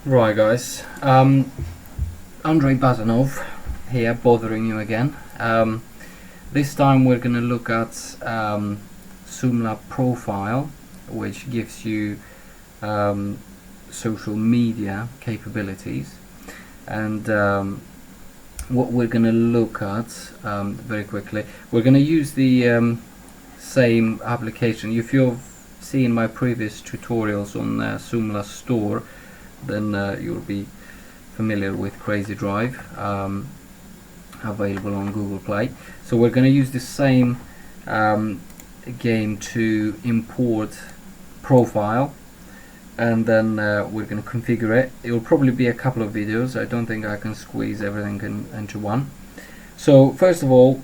Right, guys. Andrei Bazanov here, bothering you again. This time we're going to look at SOOMLA profile, which gives you social media capabilities. And what we're going to look at very quickly, we're going to use the same application. If you've seen my previous tutorials on SOOMLA store, then you'll be familiar with Crazy Drive, available on Google Play. So we're going to use the same game to import profile, and then we're going to configure it. It will probably be a couple of videos. I don't think I can squeeze everything into one. So first of all,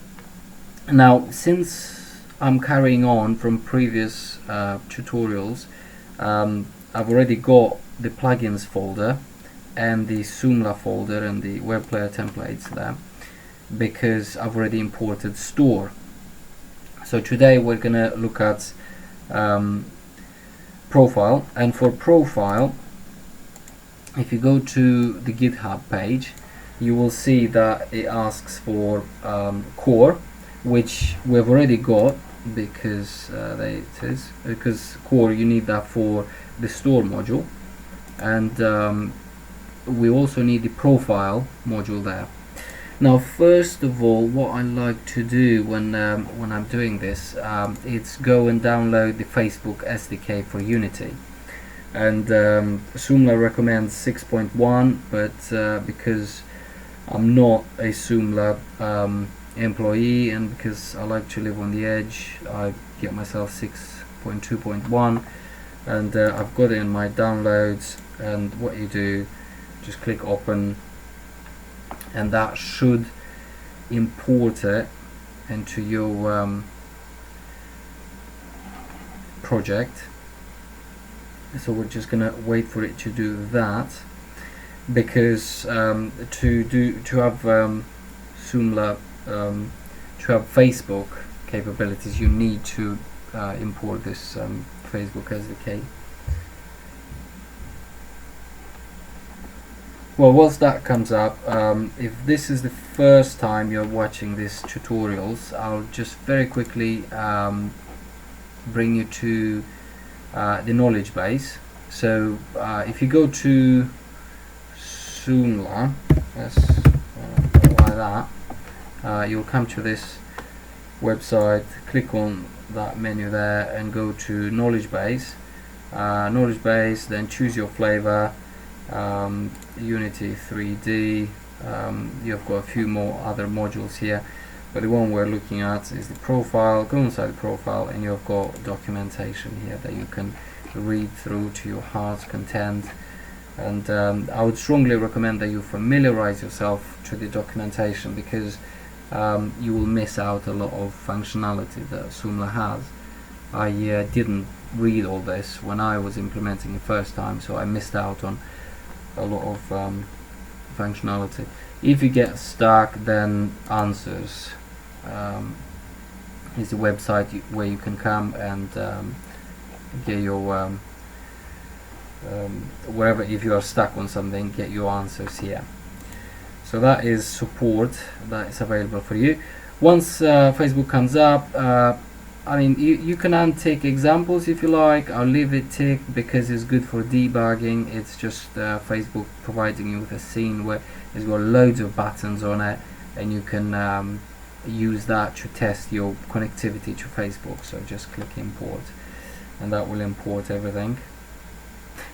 now since I'm carrying on from previous tutorials, I've already got the plugins folder and the SOOMLA folder and the web player templates there, because I've already imported store. So today we're gonna look at profile, and for profile, if you go to the GitHub page, you will see that it asks for core, which we've already got, because because core, you need that for the store module, and we also need the profile module there. Now first of all, what I like to do when I'm doing this, it's go and download the Facebook SDK for Unity, and SOOMLA recommends 6.1, but because I'm not a SOOMLA employee, and because I like to live on the edge, I get myself 6.2.1, and I've got it in my downloads. And what you do, just click open, and that should import it into your project. So we're just gonna wait for it to do that, because to have SOOMLA, to have Facebook capabilities, you need to import this Facebook SDK. Well, once that comes up, if this is the first time you're watching these tutorials, I'll just very quickly bring you to the knowledge base. So if you go to SOOMLA, like that, you'll come to this website, click on that menu there and go to knowledge base, then choose your flavor, Unity 3D. You've got a few more other modules here, but the one we're looking at is the profile. Go inside the profile and you've got documentation here that you can read through to your heart's content, and I would strongly recommend that you familiarize yourself to the documentation, because you will miss out a lot of functionality that SOOMLA has. I didn't read all this when I was implementing it first time, so I missed out on a lot of functionality. If you get stuck, then Answers is the website where you can come and get your wherever, if you are stuck on something, get your answers here. So that is support that is available for you. Once Facebook comes up, I mean, you can untick examples if you like. I'll leave it ticked because it's good for debugging. It's just Facebook providing you with a scene where it's got loads of buttons on it, and you can use that to test your connectivity to Facebook. So just click import, and that will import everything.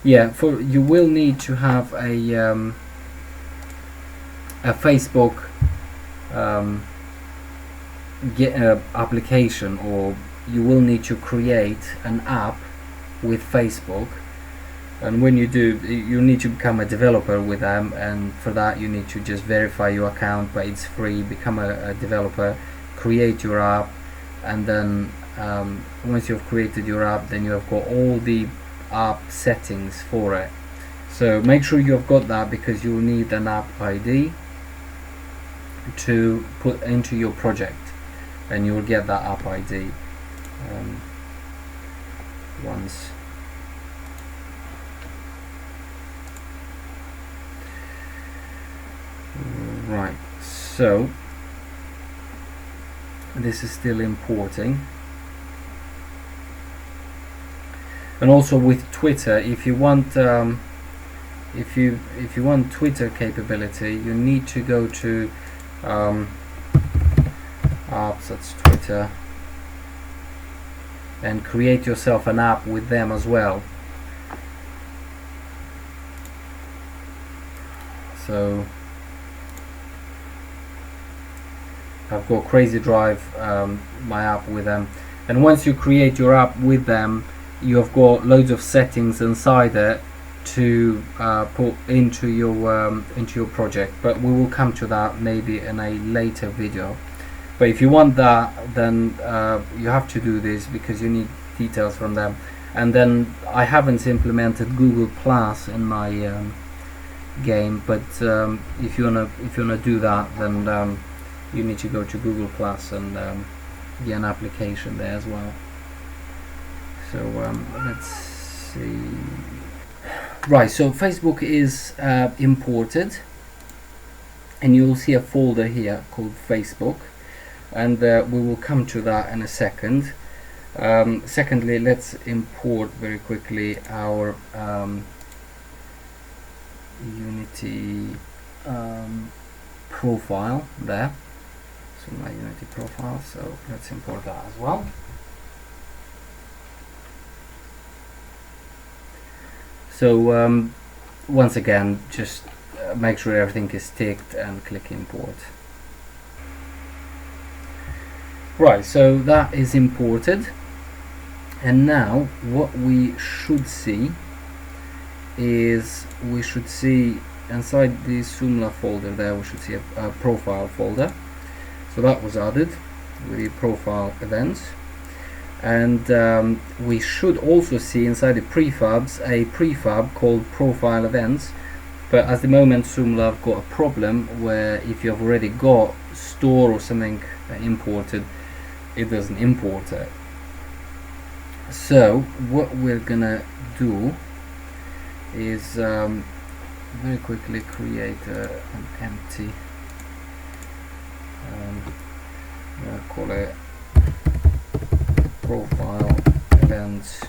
Yeah, you will need to have a Facebook application, or you will need to create an app with Facebook, and when you do, you need to become a developer with them, and for that you need to just verify your account, but it's free. Become a developer, create your app, and then once you've created your app, then you have got all the app settings for it. So make sure you've got that, because you will need an app ID to put into your project, and you will get that app ID once Right, so this is still importing. And also with Twitter, if you want if you want Twitter capability, you need to go to apps, that's Twitter, and create yourself an app with them as well. So I've got Crazy Drive, my app with them, and once you create your app with them, you have got loads of settings inside it to put into your project, but we will come to that maybe in a later video. But if you want that, then you have to do this because you need details from them. And then I haven't implemented Google Plus in my game, but if you wanna do that, then you need to go to Google Plus and get an application there as well. So let's see. Right, so Facebook is imported, and you'll see a folder here called Facebook, and we will come to that in a second. Secondly, let's import very quickly our Unity profile there. So my Unity profile, so let's import that as well. So once again, just make sure everything is ticked and click import. Right, so that is imported, and now what we should see is inside the SOOMLA folder there, we should see a profile folder. So that was added with the profile events. And we should also see inside the prefabs a prefab called profile events, but at the moment SOOMLA have got a problem where if you have already got store or something imported, it doesn't import it. So what we're gonna do is very quickly create an empty call it profile events.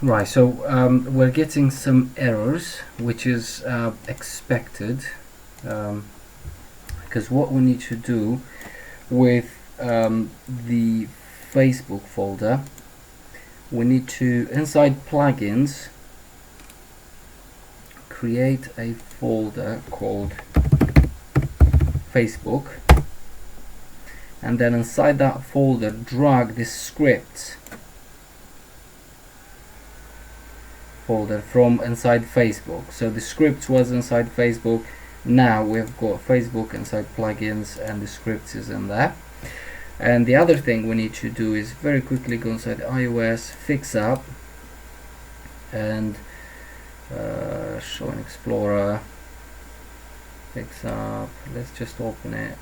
Right, so we're getting some errors, which is expected, because what we need to do with the Facebook folder, we need to, inside plugins, create a folder called Facebook, and then inside that folder drag this script folder from inside Facebook. So the script was inside Facebook, now we've got Facebook inside plugins and the scripts is in there. And the other thing we need to do is very quickly go inside iOS, fix up, and show in Explorer, fix up. Let's just open it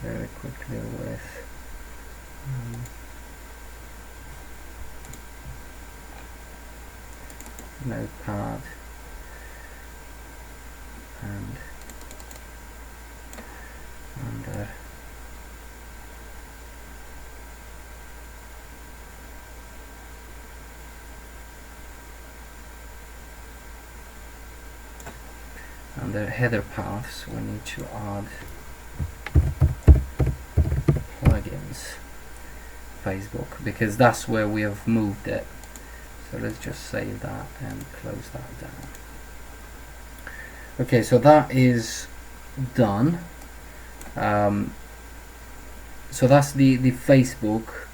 very quickly with Notepad and under under header paths, we need to add plugins Facebook, because that's where we have moved it. So let's just save that and close that down. Okay, so that is done. So that's the Facebook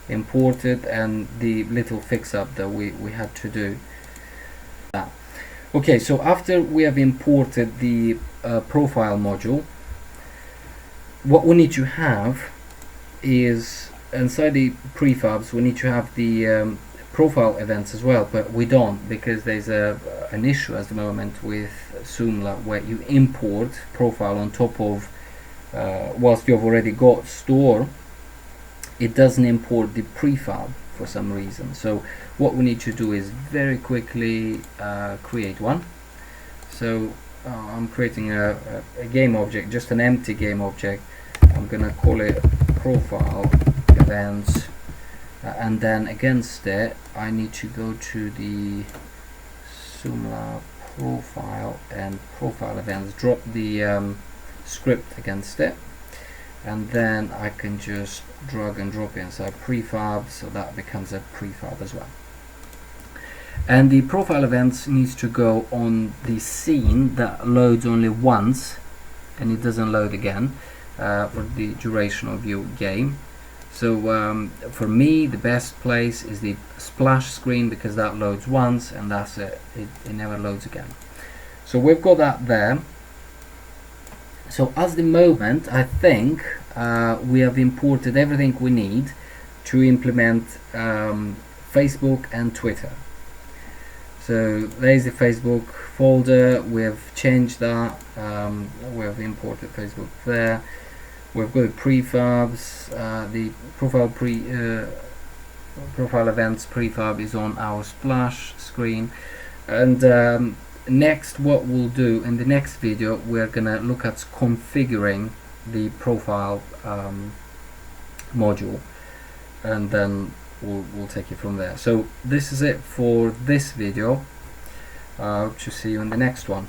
imported, and the little fix up that we had to do. Okay, so after we have imported the profile module, what we need to have is inside the prefabs we need to have the profile events as well, but we don't, because there's an issue at the moment with SOOMLA where you import profile on top of whilst you've already got store, it doesn't import the prefab for some reason. So what we need to do is very quickly create one. So I'm creating a game object, just an empty game object. I'm gonna call it profile events, and then against it I need to go to the SOOMLA profile and profile events, drop the script against it, and then I can just drag and drop inside prefab, so that becomes a prefab as well. And the profile events needs to go on the scene that loads only once and it doesn't load again for the duration of your game. So for me the best place is the splash screen, because that loads once and that's it, it never loads again. So we've got that there. So at the moment I think we have imported everything we need to implement Facebook and Twitter. So there's the Facebook folder, we've changed that, we've imported Facebook there. We've got the prefabs, the profile events prefab is on our splash screen. And next, what we'll do in the next video, we're gonna look at configuring the profile module, and then we'll take it from there. So this is it for this video. Hope to see you in the next one.